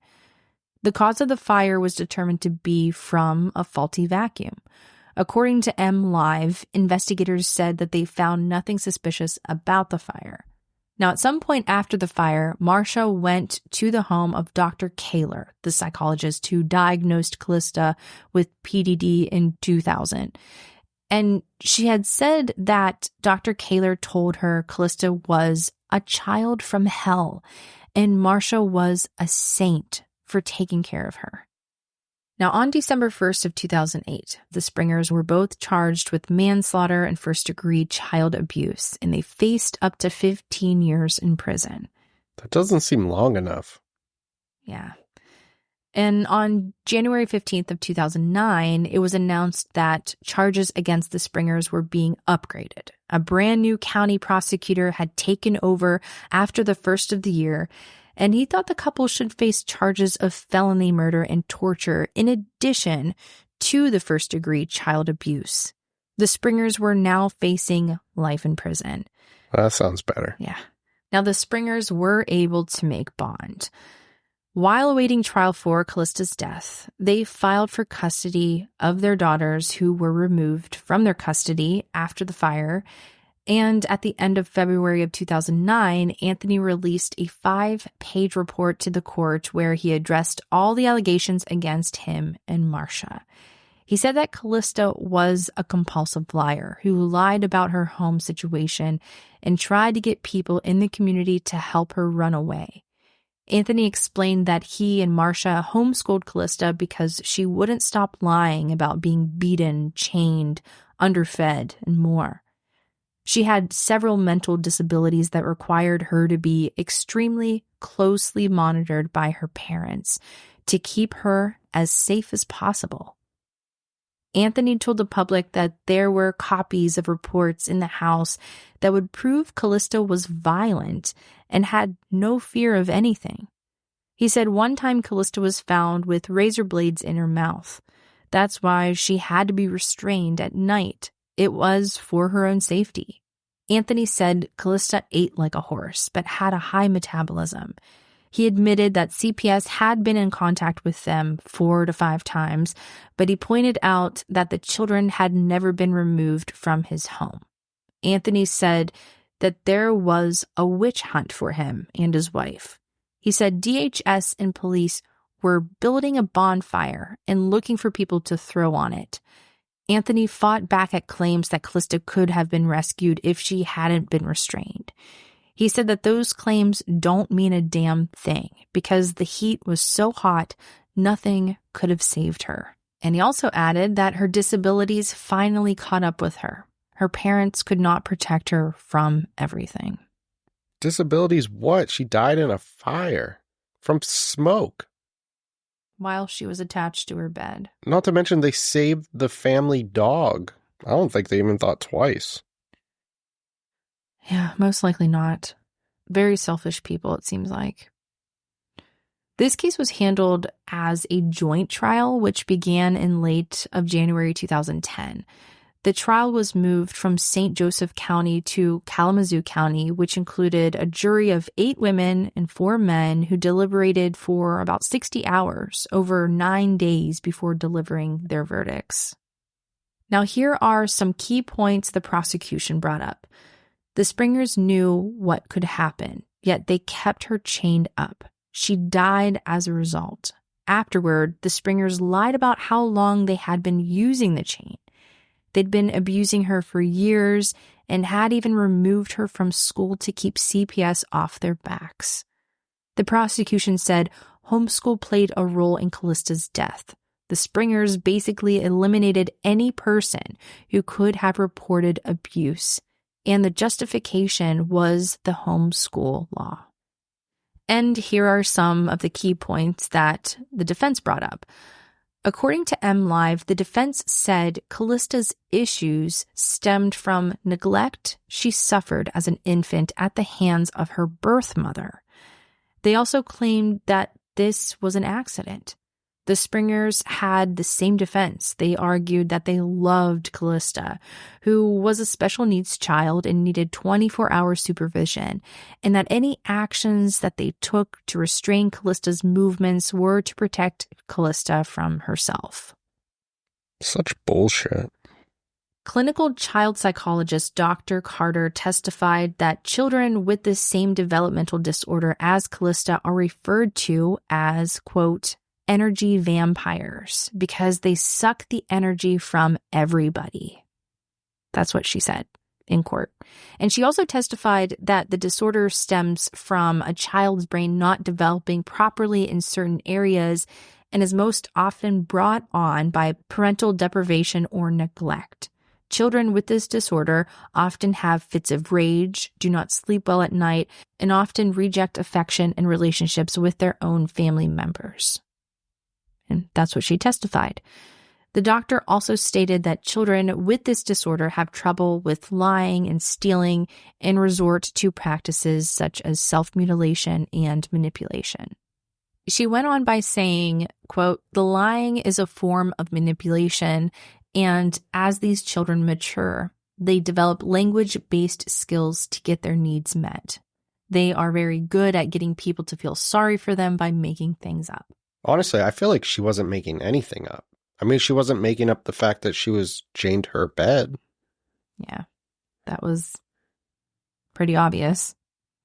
The cause of the fire was determined to be from a faulty vacuum. According to MLive, investigators said that they found nothing suspicious about the fire. Now, at some point after the fire, Marcia went to the home of Dr. Kaler, the psychologist who diagnosed Calista with PDD in 2000. And she had said that Dr. Kaler told her Calista was a child from hell, and Marcia was a saint for taking care of her. Now, on December 1st of 2008, the Springers were both charged with manslaughter and first-degree child abuse, and they faced up to 15 years in prison. That doesn't seem long enough. Yeah. And on January 15th of 2009, it was announced that charges against the Springers were being upgraded. A brand new county prosecutor had taken over after the first of the year, and he thought the couple should face charges of felony murder and torture in addition to the first-degree child abuse. The Springers were now facing life in prison. That sounds better. Yeah. Now, the Springers were able to make bond. While awaiting trial for Calista's death, they filed for custody of their daughters who were removed from their custody after the fire. And at the end of February of 2009, Anthony released a 5-page report to the court where he addressed all the allegations against him and Marcia. He said that Calista was a compulsive liar who lied about her home situation and tried to get people in the community to help her run away. Anthony explained that he and Marcia homeschooled Calista because she wouldn't stop lying about being beaten, chained, underfed, and more. She had several mental disabilities that required her to be extremely closely monitored by her parents to keep her as safe as possible. Anthony told the public that there were copies of reports in the house that would prove Calista was violent and had no fear of anything. He said one time Calista was found with razor blades in her mouth. That's why she had to be restrained at night. It was for her own safety. Anthony said Calista ate like a horse, but had a high metabolism. He admitted that CPS had been in contact with them 4 to 5 times, but he pointed out that the children had never been removed from his home. Anthony said that there was a witch hunt for him and his wife. He said DHS and police were building a bonfire and looking for people to throw on it. Anthony fought back at claims that Calista could have been rescued if she hadn't been restrained. He said that those claims don't mean a damn thing because the heat was so hot, nothing could have saved her. And he also added that her disabilities finally caught up with her. Her parents could not protect her from everything. Disabilities what? She died in a fire from smoke. While she was attached to her bed. Not to mention they saved the family dog. I don't think they even thought twice. Yeah, most likely not. Very selfish people, it seems like. This case was handled as a joint trial, which began in late of January 2010. The trial was moved from St. Joseph County to Kalamazoo County, which included a jury of 8 women and 4 men who deliberated for about 60 hours over 9 days before delivering their verdicts. Now, here are some key points the prosecution brought up. The Springers knew what could happen, yet they kept her chained up. She died as a result. Afterward, the Springers lied about how long they had been using the chain. They'd been abusing her for years and had even removed her from school to keep CPS off their backs. The prosecution said homeschool played a role in Calista's death. The Springers basically eliminated any person who could have reported abuse, and the justification was the homeschool law. And here are some of the key points that the defense brought up. According to MLive, the defense said Calista's issues stemmed from neglect she suffered as an infant at the hands of her birth mother. They also claimed that this was an accident. The Springers had the same defense. They argued that they loved Calista, who was a special needs child and needed 24-hour supervision, and that any actions that they took to restrain Calista's movements were to protect Calista from herself. Such bullshit. Clinical child psychologist Dr. Carter testified that children with the same developmental disorder as Calista are referred to as, quote, energy vampires because they suck the energy from everybody. That's what she said in court. And she also testified that the disorder stems from a child's brain not developing properly in certain areas and is most often brought on by parental deprivation or neglect. Children with this disorder often have fits of rage, do not sleep well at night, and often reject affection and relationships with their own family members. And that's what she testified. The doctor also stated that children with this disorder have trouble with lying and stealing and resort to practices such as self-mutilation and manipulation. She went on by saying, quote, "The lying is a form of manipulation, and as these children mature, they develop language-based skills to get their needs met. They are very good at getting people to feel sorry for them by making things up." Honestly, I feel like she wasn't making anything up. I mean, she wasn't making up the fact that she was chained to her bed. Yeah, that was pretty obvious.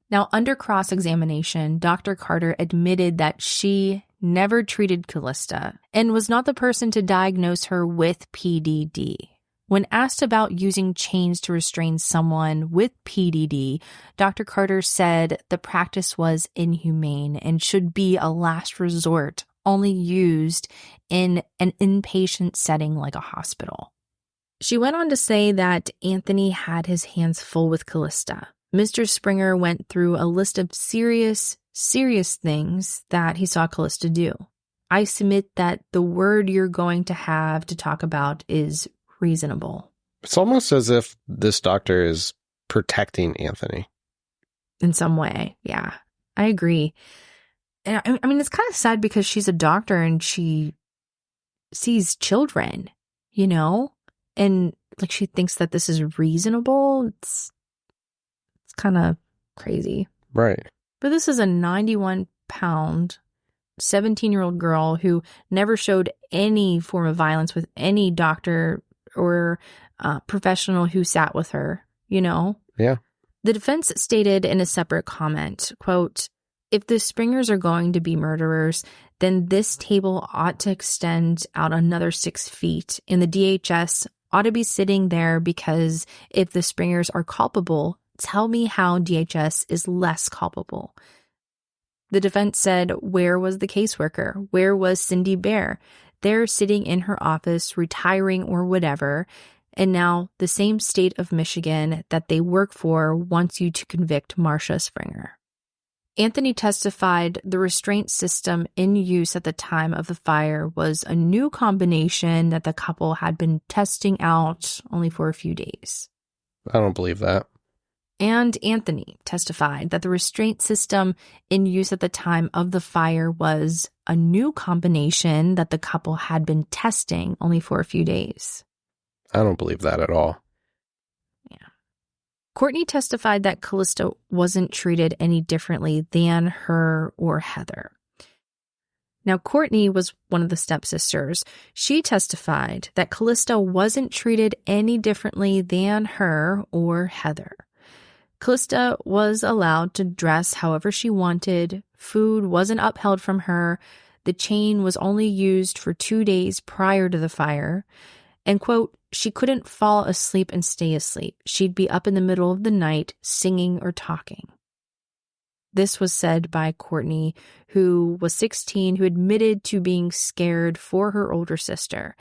Now, under cross-examination, Dr. Carter admitted that she never treated Calista and was not the person to diagnose her with PDD. When asked about using chains to restrain someone with PDD, Dr. Carter said the practice was inhumane and should be a last resort, only used in an inpatient setting like a hospital. She went on to say that Anthony had his hands full with Calista. Mr. Springer went through a list of serious things that he saw Calista do. I submit that the word you're going to have to talk about is reasonable. It's almost as if this doctor is protecting Anthony. In some way, yeah. I agree. And I mean, it's kind of sad because she's a doctor and she sees children, you know? And like she thinks that this is reasonable. It's kind of crazy. Right. But this is a 91-pound, 17-year-old girl who never showed any form of violence with any doctor or professional who sat with her, you know? Yeah. The defense stated in a separate comment, quote, "If the Springers are going to be murderers, then this table ought to extend out another 6 feet, and the DHS ought to be sitting there because if the Springers are culpable, tell me how DHS is less culpable." The defense said, where was the caseworker? Where was Cindy Bear? They're sitting in her office, retiring or whatever, and now the same state of Michigan that they work for wants you to convict Marcia Springer. Anthony testified the restraint system in use at the time of the fire was a new combination that the couple had been testing out only for a few days. I don't believe that. And Anthony testified that the restraint system in use at the time of the fire was a new combination that the couple had been testing only for a few days. I don't believe that at all. Yeah. Courtney testified that Calista wasn't treated any differently than her or Heather. Now, Courtney was one of the stepsisters. She testified that Calista wasn't treated any differently than her or Heather. Calista was allowed to dress however she wanted. Food wasn't upheld from her. The chain was only used for 2 days prior to the fire. And, quote, she couldn't fall asleep and stay asleep. She'd be up in the middle of the night singing or talking. This was said by Courtney, who was 16, who admitted to being scared for her older sister.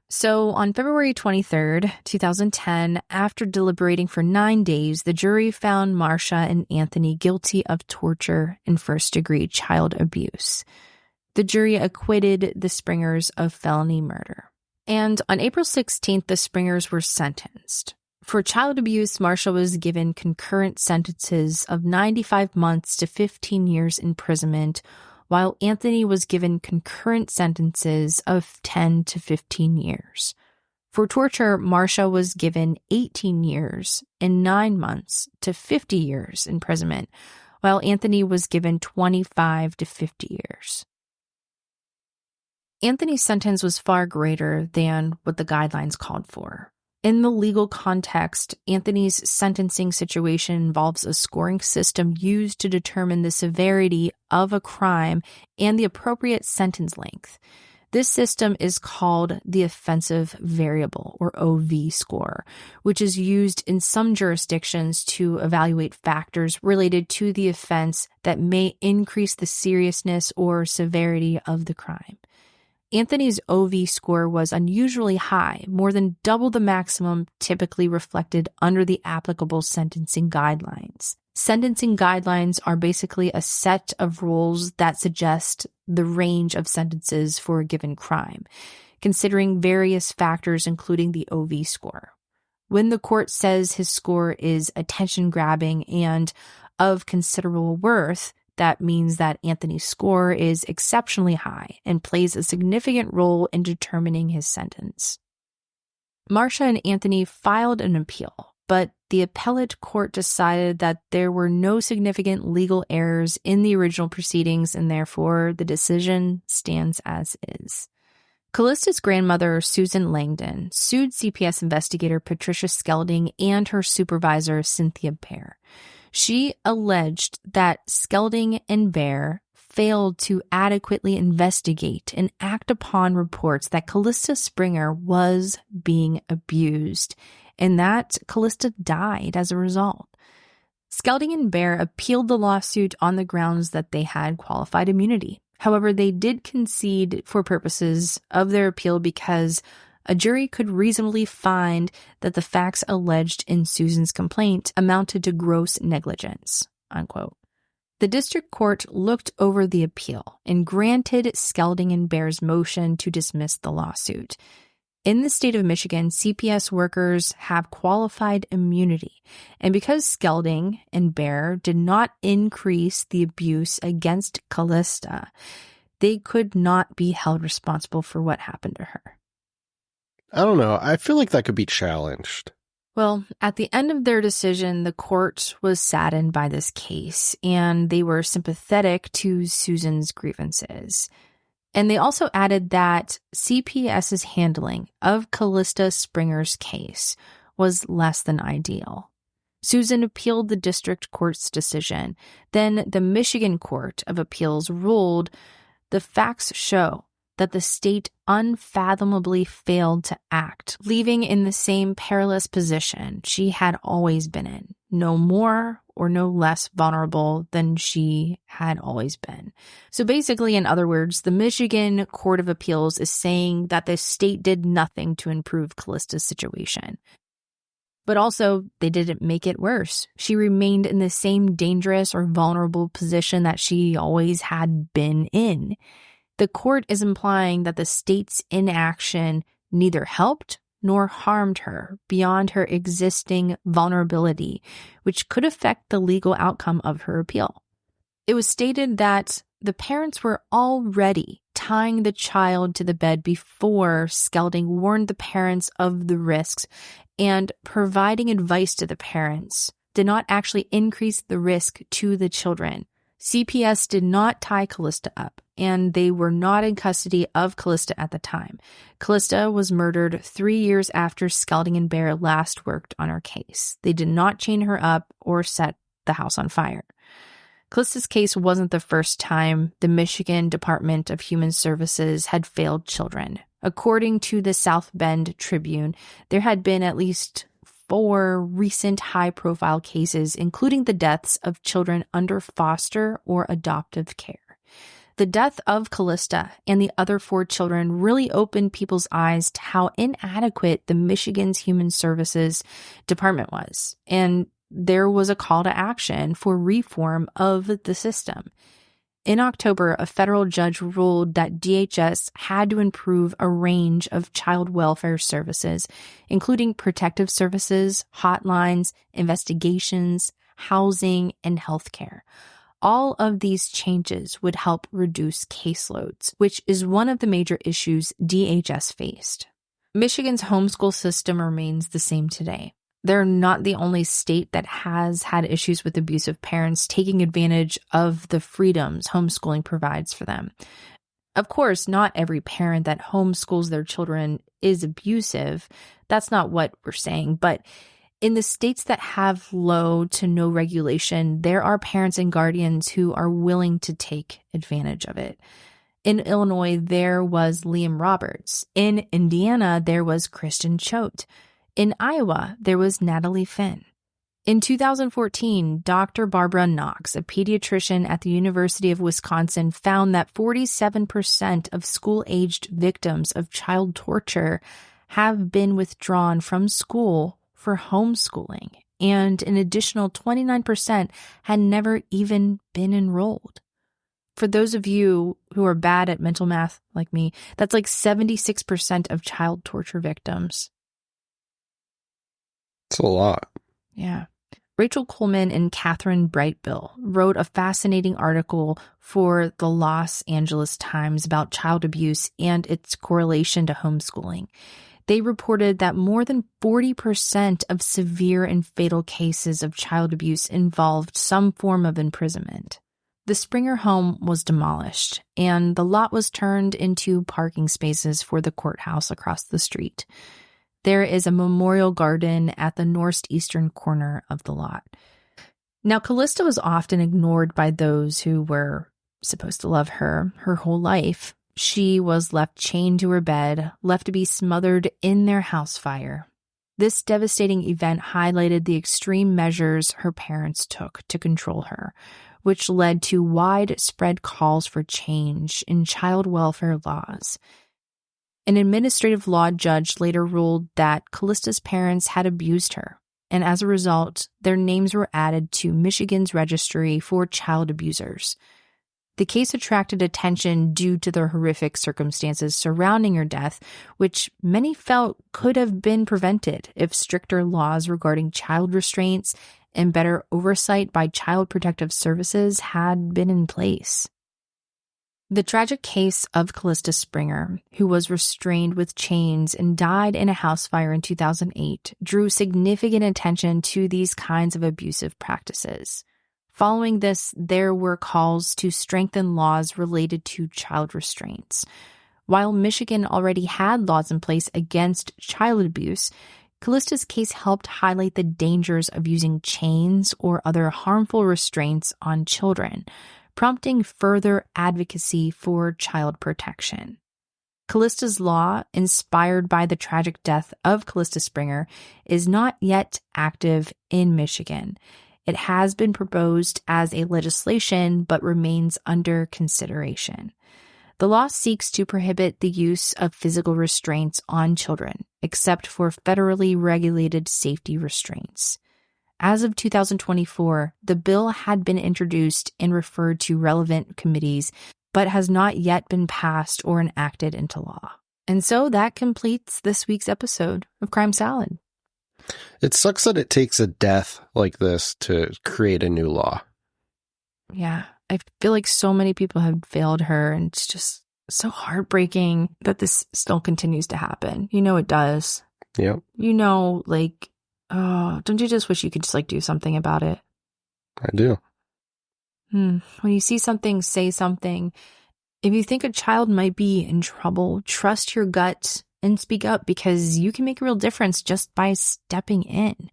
So on February 23rd, 2010, after deliberating for 9 days, the jury found Marcia and Anthony guilty of torture and first-degree child abuse. The jury acquitted the Springers of felony murder. And on April 16th, the Springers were sentenced. For child abuse, Marcia was given concurrent sentences of 95 months to 15 years imprisonment, while Anthony was given concurrent sentences of 10 to 15 years. For torture, Marcia was given 18 years and 9 months to 50 years imprisonment, while Anthony was given 25 to 50 years. Anthony's sentence was far greater than what the guidelines called for. In the legal context, Anthony's sentencing situation involves a scoring system used to determine the severity of a crime and the appropriate sentence length. This system is called the offensive variable, or OV score, which is used in some jurisdictions to evaluate factors related to the offense that may increase the seriousness or severity of the crime. Anthony's OV score was unusually high, more than double the maximum typically reflected under the applicable sentencing guidelines. Sentencing guidelines are basically a set of rules that suggest the range of sentences for a given crime, considering various factors including the OV score. When the court says his score is attention-grabbing and of considerable worth, that means that Anthony's score is exceptionally high and plays a significant role in determining his sentence. Marcia and Anthony filed an appeal, but the appellate court decided that there were no significant legal errors in the original proceedings, and therefore the decision stands as is. Calista's grandmother, Susan Langdon, sued CPS investigator Patricia Skelding and her supervisor, Cynthia Bear. She alleged that Skelding and Bear failed to adequately investigate and act upon reports that Calista Springer was being abused, and that Calista died as a result. Skelding and Bear appealed the lawsuit on the grounds that they had qualified immunity. However, they did concede for purposes of their appeal because a jury could reasonably find that the facts alleged in Susan's complaint amounted to gross negligence, unquote. The district court looked over the appeal and granted Skelding and Bear's motion to dismiss the lawsuit. In the state of Michigan, CPS workers have qualified immunity, and because Skelding and Bear did not increase the abuse against Calista, they could not be held responsible for what happened to her. I don't know. I feel like that could be challenged. Well, at the end of their decision, the court was saddened by this case, and they were sympathetic to Susan's grievances. And they also added that CPS's handling of Calista Springer's case was less than ideal. Susan appealed the district court's decision. Then the Michigan Court of Appeals ruled the facts show that the state unfathomably failed to act, leaving in the same perilous position she had always been in, no more or no less vulnerable than she had always been. So basically, in other words, the Michigan Court of Appeals is saying that the state did nothing to improve Calista's situation. But also, they didn't make it worse. She remained in the same dangerous or vulnerable position that she always had been in. The court is implying that the state's inaction neither helped nor harmed her beyond her existing vulnerability, which could affect the legal outcome of her appeal. It was stated that the parents were already tying the child to the bed before Skelding warned the parents of the risks, and providing advice to the parents did not actually increase the risk to the children. CPS did not tie Calista up, and they were not in custody of Calista at the time. Calista was murdered 3 years after Skelding and Bear last worked on her case. They did not chain her up or set the house on fire. Calista's case wasn't the first time the Michigan Department of Human Services had failed children. According to the South Bend Tribune, there had been at least 4 recent high-profile cases, including the deaths of children under foster or adoptive care. The death of Calista and the other 4 children really opened people's eyes to how inadequate the Michigan's Human Services Department was, and there was a call to action for reform of the system. In October, a federal judge ruled that DHS had to improve a range of child welfare services, including protective services, hotlines, investigations, housing, and healthcare. All of these changes would help reduce caseloads, which is one of the major issues DHS faced. Michigan's homeschool system remains the same today. They're not the only state that has had issues with abusive parents taking advantage of the freedoms homeschooling provides for them. Of course, not every parent that homeschools their children is abusive. That's not what we're saying. But in the states that have low to no regulation, there are parents and guardians who are willing to take advantage of it. In Illinois, there was Liam Roberts. In Indiana, there was Kristen Choate. In Iowa, there was Natalie Finn. In 2014, Dr. Barbara Knox, a pediatrician at the University of Wisconsin, found that 47% of school-aged victims of child torture have been withdrawn from school for homeschooling, and an additional 29% had never even been enrolled. For those of you who are bad at mental math like me, that's like 76% of child torture victims. It's a lot. Yeah. Rachel Coleman and Catherine Brightbill wrote a fascinating article for the Los Angeles Times about child abuse and its correlation to homeschooling. They reported that more than 40% of severe and fatal cases of child abuse involved some form of imprisonment. The Springer home was demolished, and the lot was turned into parking spaces for the courthouse across the street. There is a memorial garden at the northeastern corner of the lot. Now, Calista was often ignored by those who were supposed to love her whole life. She was left chained to her bed, left to be smothered in their house fire. This devastating event highlighted the extreme measures her parents took to control her, which led to widespread calls for change in child welfare laws. An administrative law judge later ruled that Calista's parents had abused her, and as a result, their names were added to Michigan's registry for child abusers. The case attracted attention due to the horrific circumstances surrounding her death, which many felt could have been prevented if stricter laws regarding child restraints and better oversight by Child Protective Services had been in place. The tragic case of Calista Springer, who was restrained with chains and died in a house fire in 2008, drew significant attention to these kinds of abusive practices. Following this, there were calls to strengthen laws related to child restraints. While Michigan already had laws in place against child abuse, Calista's case helped highlight the dangers of using chains or other harmful restraints on children, prompting further advocacy for child protection. Calista's law, inspired by the tragic death of Calista Springer, is not yet active in Michigan. It has been proposed as a legislation but remains under consideration. The law seeks to prohibit the use of physical restraints on children, except for federally regulated safety restraints. As of 2024, the bill had been introduced and referred to relevant committees, but has not yet been passed or enacted into law. And so that completes this week's episode of Crime Salad. It sucks that it takes a death like this to create a new law. Yeah, I feel like so many people have failed her, and it's just so heartbreaking that this still continues to happen. You know it does. Yep. You know, like, oh, don't you just wish you could just like do something about it? I do. When you see something, say something. If you think a child might be in trouble, trust your gut and speak up, because you can make a real difference just by stepping in.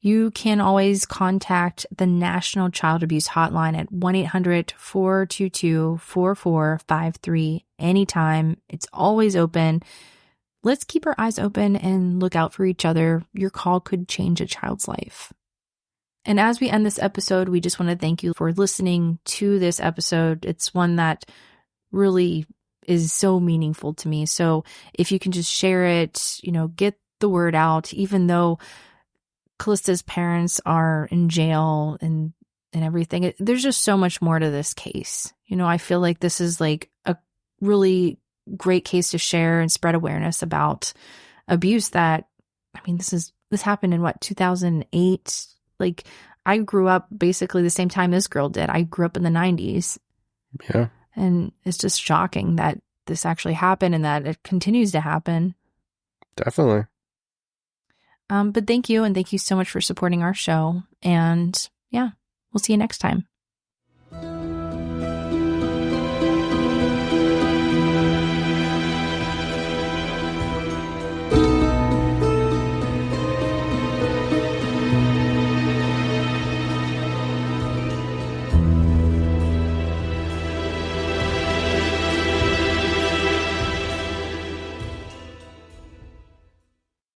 You can always contact the National Child Abuse Hotline at 1-800-422-4453 anytime. It's always open. Let's keep our eyes open and look out for each other. Your call could change a child's life. And as we end this episode, we just want to thank you for listening to this episode. It's one that really is so meaningful to me. So if you can just share it, get the word out, even though Calista's parents are in jail and everything. There's just so much more to this case. I feel like this is like a really great case to share and spread awareness about abuse that, this happened in 2008? Like, I grew up basically the same time this girl did. I grew up in the 90s. Yeah. And it's just shocking that this actually happened and that it continues to happen. Definitely. But thank you, and thank you so much for supporting our show. And yeah, we'll see you next time.